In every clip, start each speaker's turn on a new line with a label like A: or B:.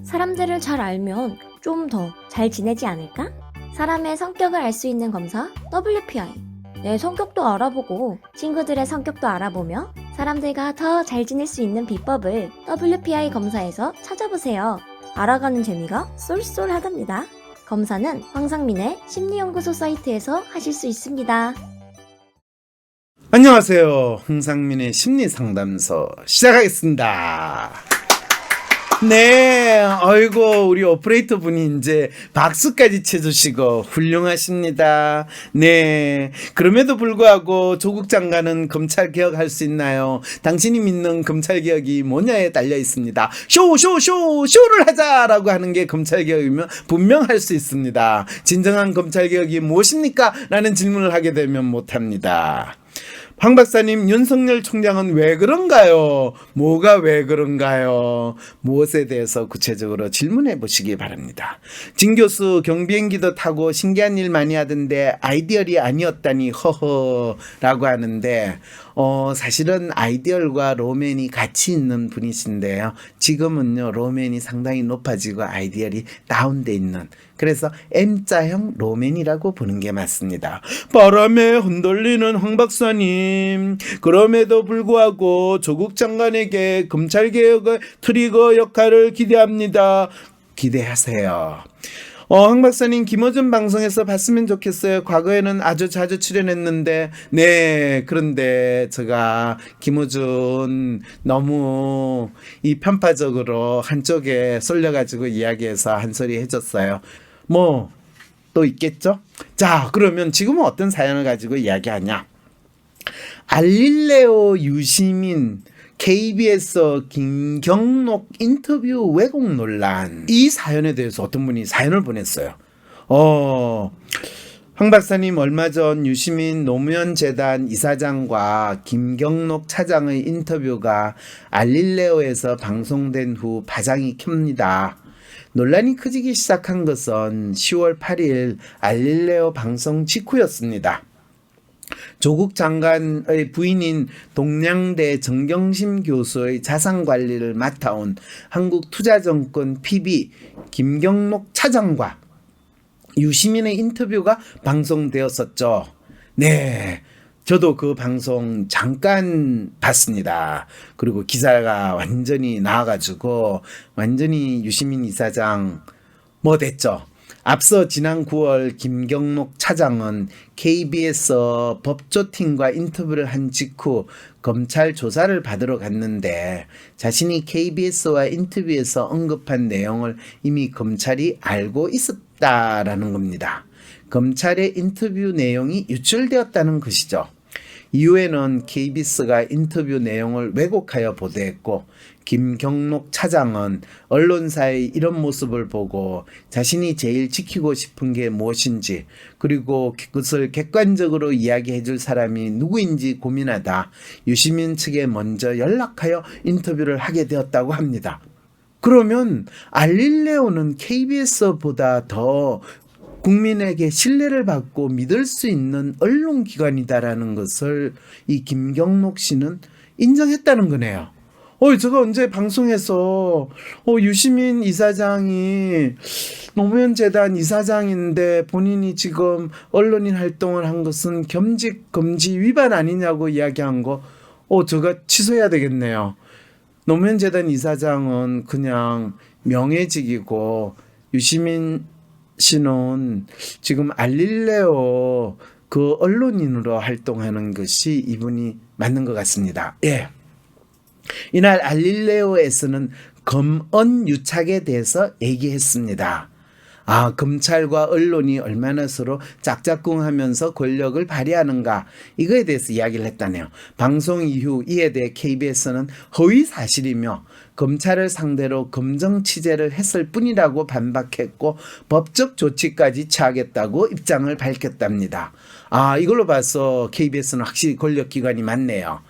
A: 사람들을 잘 알면 좀 더 잘 지내지 않을까? 사람의 성격을 알 수 있는 검사 WPI. 내 성격도 알아보고 친구들의 성격도 알아보며 사람들과 더 잘 지낼 수 있는 비법을 WPI 검사에서 찾아보세요. 알아가는 재미가 쏠쏠하답니다. 검사는 황상민의 심리연구소 사이트에서 하실 수 있습니다.
B: 안녕하세요. 홍상민의 심리상담소 시작하겠습니다. 네, 아이고 우리 오퍼레이터 분이 이제 박수까지 쳐주시고 훌륭하십니다. 네, 그럼에도 불구하고 조국 장관은 검찰 개혁할 수 있나요? 당신이 믿는 검찰 개혁이 뭐냐에 달려 있습니다. 쇼를 하자라고 하는 게 검찰 개혁이면 분명 할 수 있습니다. 진정한 검찰 개혁이 무엇입니까? 라는 질문을 하게 되면 못합니다. 황 박사님, 윤석열 총장은 왜 그런가요? 뭐가 왜 그런가요? 무엇에 대해서 구체적으로 질문해 보시기 바랍니다. 진 교수 경비행기도 타고 신기한 일 많이 하던데 아이디얼이 아니었다니 허허라고 하는데 사실은 아이디얼과 로맨이 같이 있는 분이신데요. 지금은요 로맨이 상당히 높아지고 아이디얼이 다운돼 있는, 그래서 M자형 로맨이라고 보는 게 맞습니다. 바람에 흔들리는 황 박사님, 그럼에도 불구하고 조국 장관에게 검찰개혁의 트리거 역할을 기대합니다. 기대하세요. 황 박사님, 김어준 방송에서 봤으면 좋겠어요. 과거에는 아주 자주 출연했는데, 네, 그런데 제가 김어준 너무 이 편파적으로 한쪽에 쏠려가지고 이야기해서 한 소리 해줬어요. 뭐 또 있겠죠? 자, 그러면 지금은 어떤 사연을 가지고 이야기하냐? 알릴레오 유시민 KBS 김경록 인터뷰 왜곡 논란, 이 사연에 대해서 어떤 분이 사연을 보냈어요. 황 박사님, 얼마 전 유시민 노무현 재단 이사장과 김경록 차장의 인터뷰가 알릴레오에서 방송된 후 파장이 켭니다. 논란이 커지기 시작한 것은 10월 8일 알릴레오 방송 직후였습니다. 조국 장관의 부인인 동양대 정경심 교수의 자산관리를 맡아온 한국투자증권 PB 김경록 차장과 유시민의 인터뷰가 방송되었었죠. 네, 저도 그 방송 잠깐 봤습니다. 그리고 기사가 완전히 나와가지고 완전히 유시민 이사장 뭐 됐죠. 앞서 지난 9월 김경록 차장은 KBS 법조팀과 인터뷰를 한 직후 검찰 조사를 받으러 갔는데 자신이 KBS와 인터뷰에서 언급한 내용을 이미 검찰이 알고 있었다라는 겁니다. 검찰의 인터뷰 내용이 유출되었다는 것이죠. 이후에는 KBS가 인터뷰 내용을 왜곡하여 보도했고, 김경록 차장은 언론사의 이런 모습을 보고 자신이 제일 지키고 싶은 게 무엇인지, 그리고 그것을 객관적으로 이야기해 줄 사람이 누구인지 고민하다 유시민 측에 먼저 연락하여 인터뷰를 하게 되었다고 합니다. 그러면 알릴레오는 KBS보다 더 국민에게 신뢰를 받고 믿을 수 있는 언론기관이다라는 것을 이 김경록 씨는 인정했다는 거네요. 제가 언제 방송에서 유시민 이사장이 노무현 재단 이사장인데 본인이 지금 언론인 활동을 한 것은 겸직 금지 위반 아니냐고 이야기한 거 제가 취소해야 되겠네요. 노무현 재단 이사장은 그냥 명예직이고 유시민 씨는 지금 알릴레오 그 언론인으로 활동하는 것이 이분이 맞는 것 같습니다. 예. 이날 알릴레오에서는 검언 유착에 대해서 얘기했습니다. 검찰과 언론이 얼마나 서로 짝짝꿍하면서 권력을 발휘하는가, 이거에 대해서 이야기를 했다네요. 방송 이후 이에 대해 KBS는 허위 사실이며 검찰을 상대로 검정 취재를 했을 뿐이라고 반박했고 법적 조치까지 취하겠다고 입장을 밝혔답니다. 이걸로 봐서 KBS는 확실히 권력기관이 맞네요.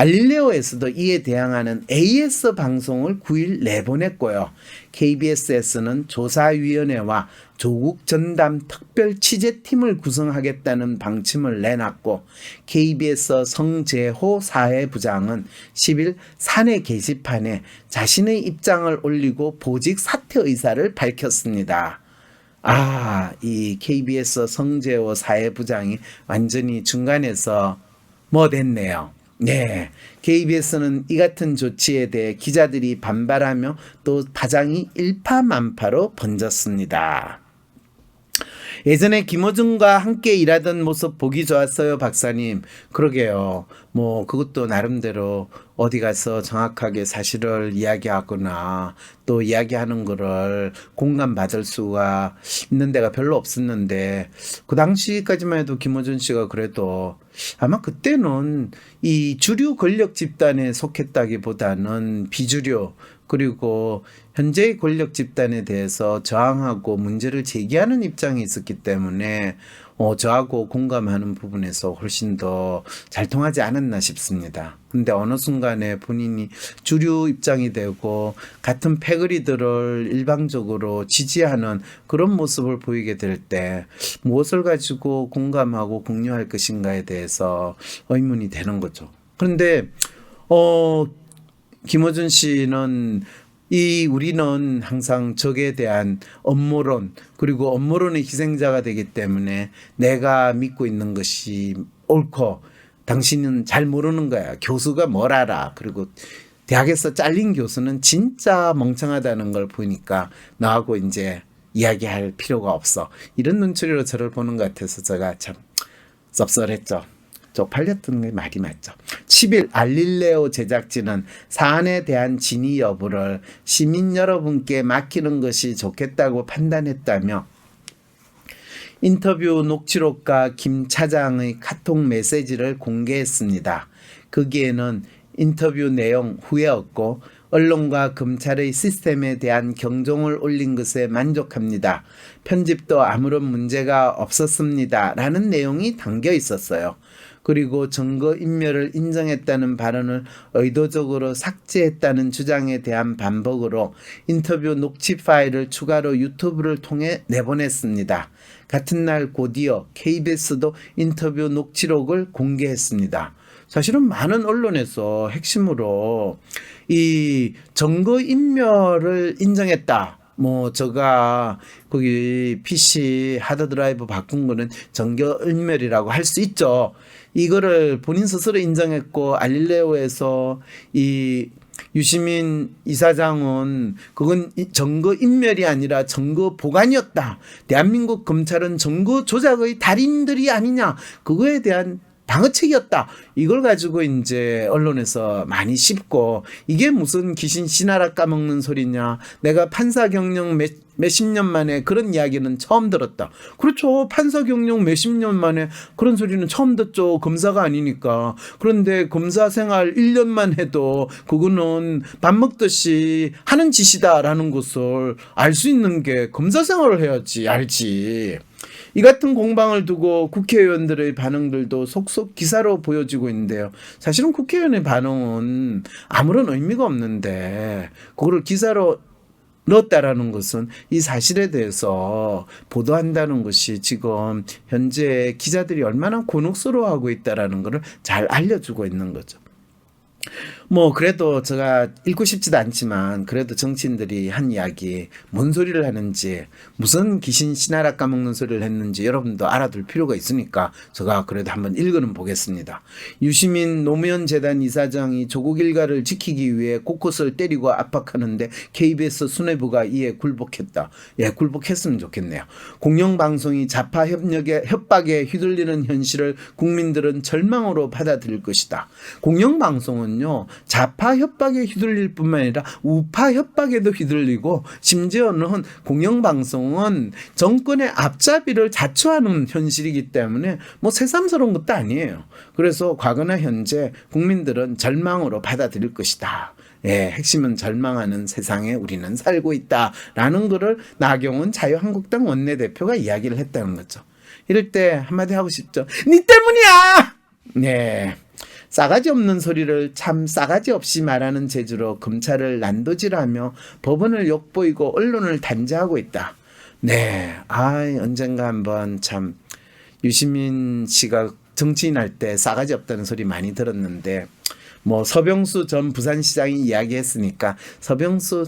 B: 알릴레오에서도 이에 대항하는 AS 방송을 9일 내보냈고요. KBS에서는 조사위원회와 조국 전담 특별 취재팀을 구성하겠다는 방침을 내놨고 KBS 성재호 사회부장은 10일 사내 게시판에 자신의 입장을 올리고 보직 사퇴 의사를 밝혔습니다. 이 KBS 성재호 사회부장이 완전히 중간에서 됐네요. 네, KBS는 이 같은 조치에 대해 기자들이 반발하며 또 파장이 일파만파로 번졌습니다. 예전에 김어준과 함께 일하던 모습 보기 좋았어요, 박사님. 그러게요. 그것도 나름대로 어디 가서 정확하게 사실을 이야기하거나 또 이야기하는 거를 공감받을 수가 있는 데가 별로 없었는데 그 당시까지만 해도 김어준 씨가 그래도 아마 그때는 이 주류 권력 집단에 속했다기보다는 비주류 그리고 현재의 권력 집단에 대해서 저항하고 문제를 제기하는 입장이 있었기 때문에 저하고 공감하는 부분에서 훨씬 더 잘 통하지 않았나 싶습니다. 근데 어느 순간에 본인이 주류 입장이 되고 같은 패거리들을 일방적으로 지지하는 그런 모습을 보이게 될 때 무엇을 가지고 공감하고 공유할 것인가에 대해서 의문이 되는 거죠. 그런데 김어준 씨는 우리는 항상 적에 대한 업무론 그리고 업무론의 희생자가 되기 때문에 내가 믿고 있는 것이 옳고 당신은 잘 모르는 거야. 교수가 뭘 알아. 그리고 대학에서 잘린 교수는 진짜 멍청하다는 걸 보니까 너하고 이제 이야기할 필요가 없어. 이런 눈초리로 저를 보는 것 같아서 제가 참 섭섭했죠. 쪽팔렸던 게 말이 맞죠. 10일 알릴레오 제작진은 사안에 대한 진위 여부를 시민 여러분께 맡기는 것이 좋겠다고 판단했다며 인터뷰 녹취록과 김 차장의 카톡 메시지를 공개했습니다. 거기에는 인터뷰 내용 후회없고 언론과 검찰의 시스템에 대한 경종을 울린 것에 만족합니다. 편집도 아무런 문제가 없었습니다. 라는 내용이 담겨 있었어요. 그리고 증거인멸을 인정했다는 발언을 의도적으로 삭제했다는 주장에 대한 반박으로 인터뷰 녹취 파일을 추가로 유튜브를 통해 내보냈습니다. 같은 날 곧이어 KBS도 인터뷰 녹취록을 공개했습니다. 사실은 많은 언론에서 핵심으로 이 증거인멸을 인정했다. 제가 거기 PC 하드드라이브 바꾼 거는 증거인멸이라고 할 수 있죠. 이거를 본인 스스로 인정했고 알릴레오에서 이 유시민 이사장은 그건 증거인멸이 아니라 증거 보관이었다. 대한민국 검찰은 증거 조작의 달인들이 아니냐. 그거에 대한 방어책이었다. 이걸 가지고 이제 언론에서 많이 씹고 이게 무슨 귀신 씨나라 까먹는 소리냐. 내가 판사 경력 몇십 년 만에 그런 이야기는 처음 들었다. 그렇죠. 판사 경력 몇십 년 만에 그런 소리는 처음 듣죠. 검사가 아니니까. 그런데 검사 생활 1년만 해도 그거는 밥 먹듯이 하는 짓이다라는 것을 알 수 있는 게 검사 생활을 해야지 알지. 이 같은 공방을 두고 국회의원들의 반응들도 속속 기사로 보여지고 있는데요. 사실은 국회의원의 반응은 아무런 의미가 없는데 그거를 기사로 넣었다라는 것은 이 사실에 대해서 보도한다는 것이 지금 현재 기자들이 얼마나 곤혹스러워하고 있다라는 것을 잘 알려주고 있는 거죠. 그래도 제가 읽고 싶지도 않지만 그래도 정치인들이 한 이야기 뭔 소리를 하는지 무슨 귀신 씨나라 까먹는 소리를 했는지 여러분도 알아둘 필요가 있으니까 제가 그래도 한번 읽어는 보겠습니다. 유시민 노무현 재단 이사장이 조국 일가를 지키기 위해 곳곳을 때리고 압박하는데 KBS 수뇌부가 이에 굴복했다. 예, 굴복했으면 좋겠네요. 공영방송이 좌파 협박에 휘둘리는 현실을 국민들은 절망으로 받아들일 것이다. 공영방송은요. 좌파 협박에 휘둘릴 뿐만 아니라 우파 협박에도 휘둘리고 심지어는 공영방송은 정권의 앞잡이를 자초하는 현실이기 때문에 새삼스러운 것도 아니에요. 그래서 과거나 현재 국민들은 절망으로 받아들일 것이다. 예, 핵심은 절망하는 세상에 우리는 살고 있다라는 것을 나경원 자유한국당 원내대표가 이야기를 했다는 거죠. 이럴 때 한마디 하고 싶죠. 니 때문이야! 네. 싸가지 없는 소리를 참 싸가지 없이 말하는 재주로 검찰을 난도질하며 법원을 욕보이고 언론을 단죄하고 있다. 네, 언젠가 한번 참 유시민 씨가 정치인 할 때 싸가지 없다는 소리 많이 들었는데 뭐 서병수 전 부산시장이 이야기했으니까 서병수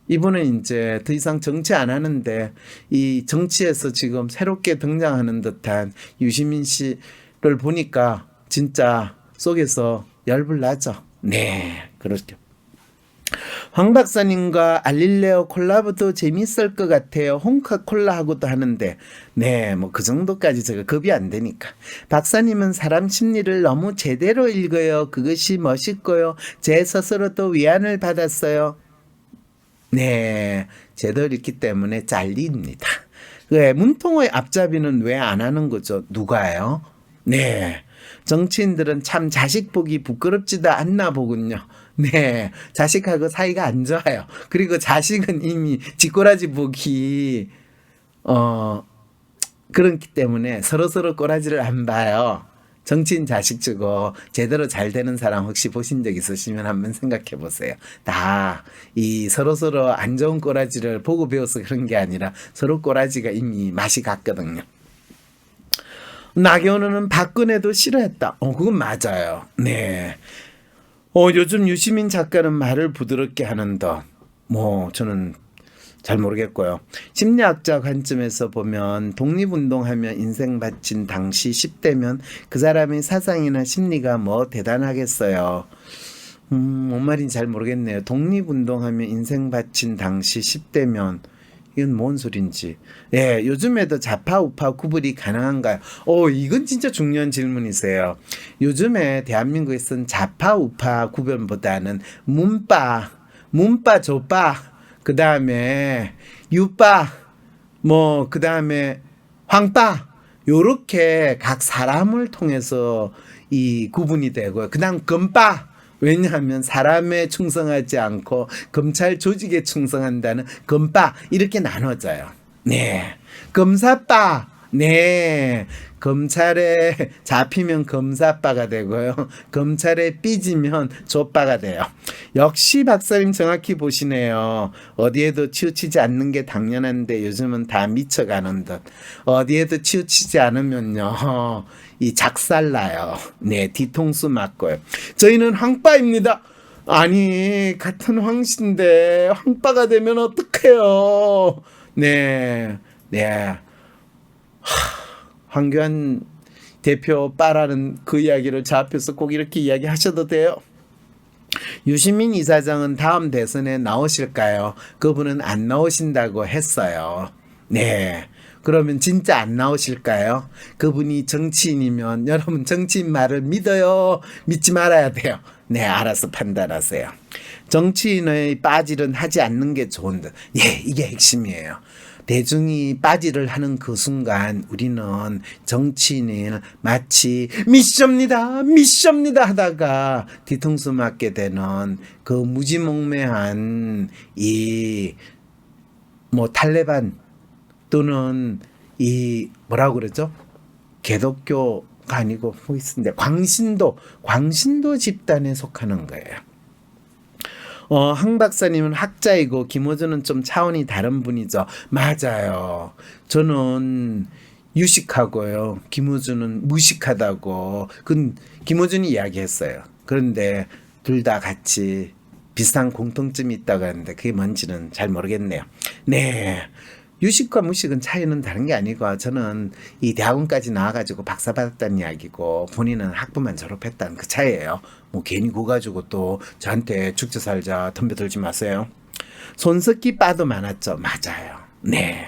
B: 이분은 이제 더 이상 정치 안 하는데 이 정치에서 지금 새롭게 등장하는 듯한 유시민 씨를 보니까 진짜 속에서 열불 나죠. 네, 그렇죠. 황 박사님과 알릴레오 콜라보도 재밌을 것 같아요. 홍카콜라하고도 하는데 네, 뭐 그 정도까지 제가 급이 안 되니까. 박사님은 사람 심리를 너무 제대로 읽어요. 그것이 멋있고요. 제 스스로도 위안을 받았어요. 네, 제대로 읽기 때문에 잘립니다. 왜 문통의 앞잡이는 왜 안 하는 거죠? 누가요? 네, 정치인들은 참 자식 보기 부끄럽지도 않나 보군요. 네, 자식하고 사이가 안 좋아요. 그리고 자식은 이미 쥐꼬라지 보기 그렇기 때문에 서로서로 꼬라지를 안 봐요. 정치인 자식 주고 제대로 잘 되는 사람 혹시 보신 적 있으시면 한번 생각해 보세요. 다 이 서로서로 안 좋은 꼬라지를 보고 배워서 그런 게 아니라 서로 꼬라지가 이미 맛이 갔거든요. 나경원은 박근혜도 싫어했다. 그건 맞아요. 네. 요즘 유시민 작가는 말을 부드럽게 하는 더 저는 잘 모르겠고요. 심리학자 관점에서 보면 독립운동하며 인생 바친 당시 10대면 그 사람의 사상이나 심리가 뭐 대단하겠어요. 뭔 말인지 잘 모르겠네요. 독립운동하며 인생 바친 당시 10대면 이건 뭔 소린지. 예, 요즘에도 좌파 우파 구분이 가능한가요? 이건 진짜 중요한 질문이세요. 요즘에 대한민국에 쓴 좌파 우파 구별보다는 문파 조파, 그 다음에 유파, 그 다음에 황파, 요렇게 각 사람을 통해서 이 구분이 되고요. 그 다음 검파. 왜냐하면 사람에 충성하지 않고 검찰 조직에 충성한다는 검파 이렇게 나눠져요. 네, 검사빠. 네, 검찰에 잡히면 검사빠가 되고요. 검찰에 삐지면 조빠가 돼요. 역시 박사님 정확히 보시네요. 어디에도 치우치지 않는 게 당연한데 요즘은 다 미쳐가는 듯. 어디에도 치우치지 않으면요. 이 작살나요. 네, 뒤통수 맞고요. 저희는 황빠입니다. 아니, 같은 황씨인데 황빠가 되면 어떡해요. 네, 네. 황교안 대표 빠라는 그 이야기를 저 앞에서 꼭 이렇게 이야기하셔도 돼요. 유시민 이사장은 다음 대선에 나오실까요? 그분은 안 나오신다고 했어요. 네. 그러면 진짜 안 나오실까요? 그분이 정치인이면 여러분 정치인 말을 믿어요? 믿지 말아야 돼요? 네, 알아서 판단하세요. 정치인의 빠질은 하지 않는 게 좋은 듯. 예, 이게 핵심이에요. 대중이 빠지를 하는 그 순간 우리는 정치인을 마치 미션입니다 하다가 뒤통수 맞게 되는 그 무지몽매한 이 탈레반 또는 이 뭐라고 그러죠? 개독교가 아니고 있는데 광신도 집단에 속하는 거예요. 황 박사님은 학자이고 김호준은 좀 차원이 다른 분이죠. 맞아요. 저는 유식하고요. 김호준은 무식하다고. 그건 김호준이 이야기했어요. 그런데 둘 다 같이 비슷한 공통점이 있다고 하는데 그게 뭔지는 잘 모르겠네요. 네. 유식과 무식은 차이는 다른 게 아니고 저는 이 대학원까지 나와가지고 박사 받았다는 이야기고 본인은 학부만 졸업했다는 그 차이예요. 괜히 그거 가지고 또 저한테 죽자 살자 덤벼들지 마세요. 손석희 빠도 많았죠. 맞아요. 네.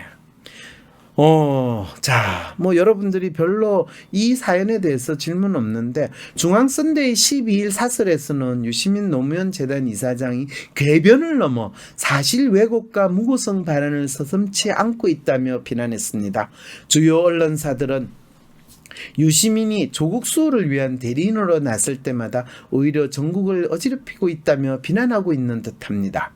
B: 자, 여러분들이 별로 이 사연에 대해서 질문 없는데 중앙선대위 12일 사설에서는 유시민 노무현 재단 이사장이 궤변을 넘어 사실 왜곡과 무고성 발언을 서슴지 않고 있다며 비난했습니다. 주요 언론사들은 유시민이 조국 수호를 위한 대리인으로 나설 때마다 오히려 전국을 어지럽히고 있다며 비난하고 있는 듯합니다.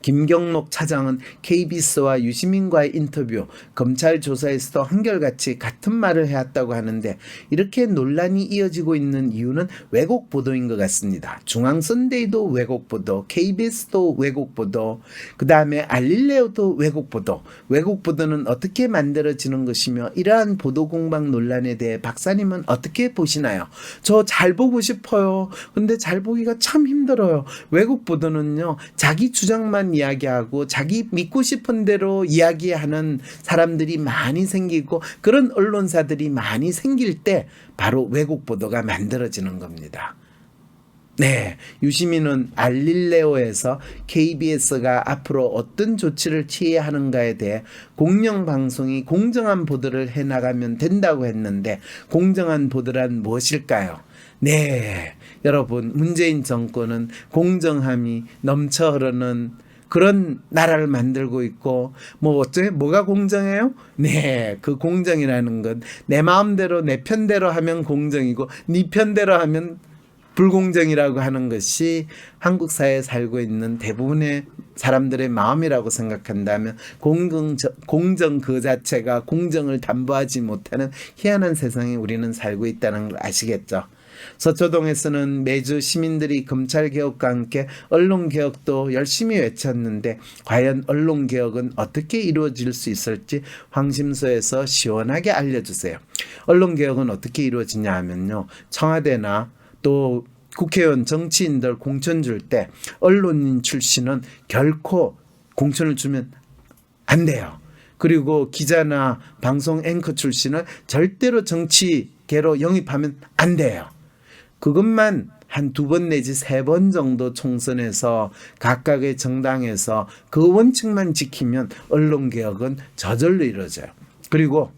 B: 김경록 차장은 KBS와 유시민과의 인터뷰, 검찰 조사에서도 한결같이 같은 말을 해왔다고 하는데 이렇게 논란이 이어지고 있는 이유는 왜곡 보도인 것 같습니다. 중앙선대위도 왜곡 보도, KBS도 왜곡 보도, 그 다음에 알릴레오도 왜곡 보도. 왜곡 보도는 어떻게 만들어지는 것이며 이러한 보도 공방 논란에 대해 박사님은 어떻게 보시나요? 저 잘 보고 싶어요. 근데 잘 보기가 참 힘들어요. 왜곡 보도는요, 자기 주장만 이야기하고 자기 믿고 싶은 대로 이야기하는 사람들이 많이 생기고 그런 언론사들이 많이 생길 때 바로 왜곡 보도가 만들어지는 겁니다. 네, 유시민은 알릴레오에서 KBS가 앞으로 어떤 조치를 취해야 하는가에 대해 공영방송이 공정한 보도를 해나가면 된다고 했는데 공정한 보도란 무엇일까요? 네, 여러분, 문재인 정권은 공정함이 넘쳐 흐르는 그런 나라를 만들고 있고 뭐가 공정해요? 네, 그 공정이라는 건 내 마음대로 내 편대로 하면 공정이고 네 편대로 하면 불공정이라고 하는 것이 한국 사회에 살고 있는 대부분의 사람들의 마음이라고 생각한다면 공정 그 자체가 공정을 담보하지 못하는 희한한 세상에 우리는 살고 있다는 걸 아시겠죠? 서초동에서는 매주 시민들이 검찰개혁과 함께 언론개혁도 열심히 외쳤는데 과연 언론개혁은 어떻게 이루어질 수 있을지 황심소에서 시원하게 알려주세요. 언론개혁은 어떻게 이루어지냐 하면요, 청와대나 또 국회의원 정치인들 공천 줄 때 언론인 출신은 결코 공천을 주면 안 돼요. 그리고 기자나 방송 앵커 출신을 절대로 정치계로 영입하면 안 돼요. 그것만 한 2번 내지 3번 정도 총선에서 각각의 정당에서 그 원칙만 지키면 언론개혁은 저절로 이루어져요. 그리고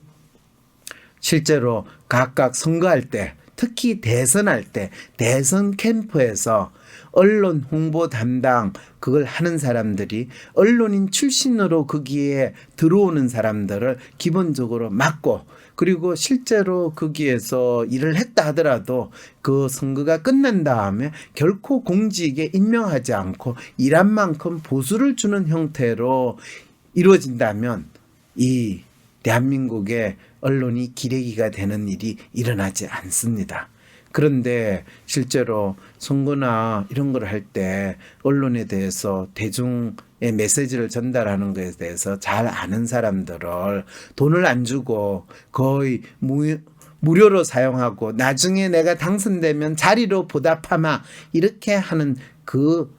B: 실제로 각각 선거할 때, 특히 대선할 때 대선 캠프에서 언론 홍보 담당 그걸 하는 사람들이 언론인 출신으로 거기에 들어오는 사람들을 기본적으로 막고, 그리고 실제로 거기에서 일을 했다 하더라도 그 선거가 끝난 다음에 결코 공직에 임명하지 않고 일한 만큼 보수를 주는 형태로 이루어진다면 이 대한민국의 언론이 기레기가 되는 일이 일어나지 않습니다. 그런데 실제로 선거나 이런 걸 할 때 언론에 대해서 대중의 메시지를 전달하는 것에 대해서 잘 아는 사람들을 돈을 안 주고 거의 무료로 사용하고 나중에 내가 당선되면 자리로 보답하마 이렇게 하는 그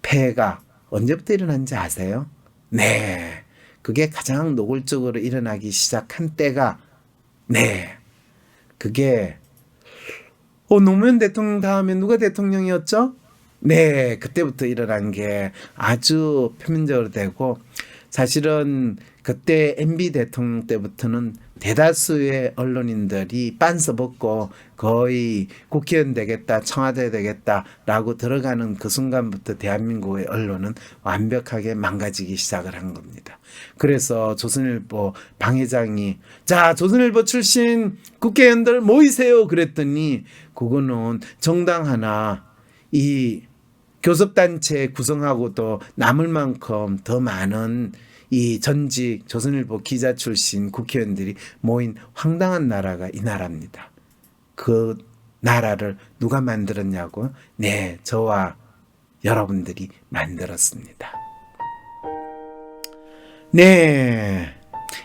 B: 폐해가 언제부터 일어난지 아세요? 네, 그게 가장 노골적으로 일어나기 시작한 때가 그게 노무현 대통령 다음에 누가 대통령이었죠? 네, 그때부터 일어난 게 아주 표면적으로 되고, 사실은 그때 MB 대통령 때부터는 대다수의 언론인들이 빤스 벗고 거의 국회의원 되겠다, 청와대 되겠다라고 들어가는 그 순간부터 대한민국의 언론은 완벽하게 망가지기 시작을 한 겁니다. 그래서 조선일보 방회장이 자, 조선일보 출신 국회의원들 모이세요 그랬더니 그거는 정당 하나 이 교섭단체 구성하고도 남을 만큼 더 많은 이 전직 조선일보 기자 출신 국회의원들이 모인 황당한 나라가 이 나라입니다. 그 나라를 누가 만들었냐고? 네, 저와 여러분들이 만들었습니다. 네,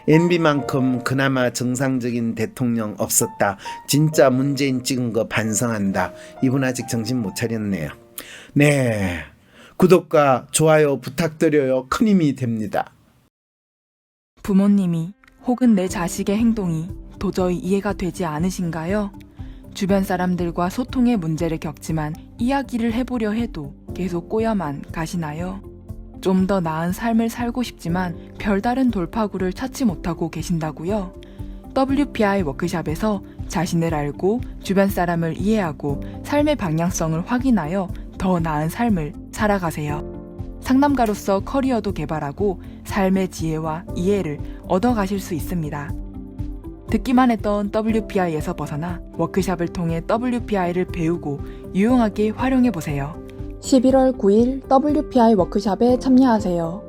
B: MB만큼 그나마 정상적인 대통령 없었다. 진짜 문재인 찍은 거 반성한다. 이분 아직 정신 못 차렸네요. 네, 구독과 좋아요 부탁드려요. 큰 힘이 됩니다.
C: 부모님이 혹은 내 자식의 행동이 도저히 이해가 되지 않으신가요? 주변 사람들과 소통의 문제를 겪지만 이야기를 해보려 해도 계속 꼬여만 가시나요? 좀 더 나은 삶을 살고 싶지만 별다른 돌파구를 찾지 못하고 계신다고요? WPI 워크샵에서 자신을 알고 주변 사람을 이해하고 삶의 방향성을 확인하여 더 나은 삶을 살아가세요. 상담가로서 커리어도 개발하고 삶의 지혜와 이해를 얻어가실 수 있습니다. 듣기만 했던 WPI에서 벗어나 워크샵을 통해 WPI를 배우고 유용하게 활용해보세요. 11월 9일 WPI 워크샵에 참여하세요.